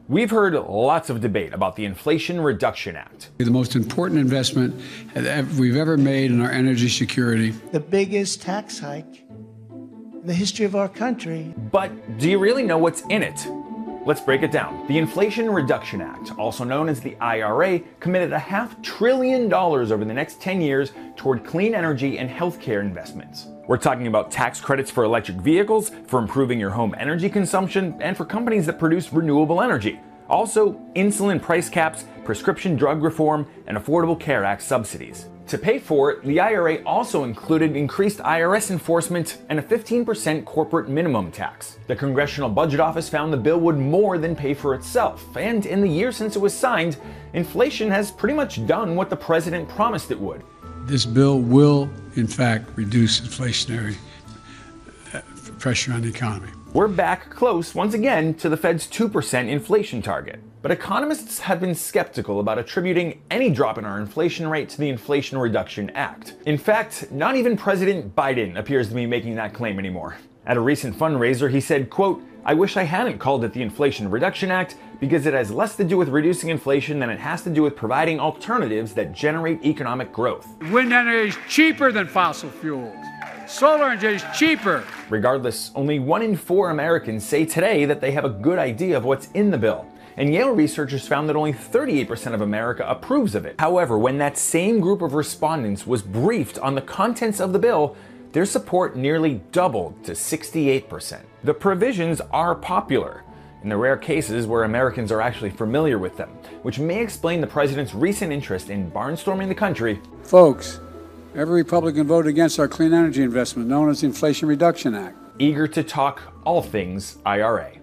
We've heard lots of debate about the Inflation Reduction Act. The most important investment we've ever made in our energy security. The biggest tax hike in the history of our country. But do you really know what's in it? Let's break it down. The Inflation Reduction Act, also known as the I.R.A., committed $500 billion over the next 10 years toward clean energy and healthcare investments. We're talking about tax credits for electric vehicles, for improving your home energy consumption, and for companies that produce renewable energy. Also, insulin price caps, prescription drug reform, and Affordable Care Act subsidies. To pay for it, the I.R.A. also included increased IRS enforcement and a 15% corporate minimum tax. The Congressional Budget Office found the bill would more than pay for itself, and in the year since it was signed, inflation has pretty much done what the president promised it would. This bill will, in fact, reduce inflationary pressure on the economy. We're back close, once again, to the Fed's 2% inflation target. But economists have been skeptical about attributing any drop in our inflation rate to the Inflation Reduction Act. In fact, not even President Biden appears to be making that claim anymore. At a recent fundraiser, he said, quote, "I wish I hadn't called it the Inflation Reduction Act because it has less to do with reducing inflation than it has to do with providing alternatives that generate economic growth." Wind energy is cheaper than fossil fuels. Solar energy is cheaper. Regardless, only 1 in 4 Americans say today that they have a good idea of what's in the bill. And Yale researchers found that only 38% of America approves of it. However, when that same group of respondents was briefed on the contents of the bill, their support nearly doubled to 68%. The provisions are popular, in the rare cases where Americans are actually familiar with them, which may explain the president's recent interest in barnstorming the country. Folks, every Republican voted against our clean energy investment known as the Inflation Reduction Act. Eager to talk all things I.R.A.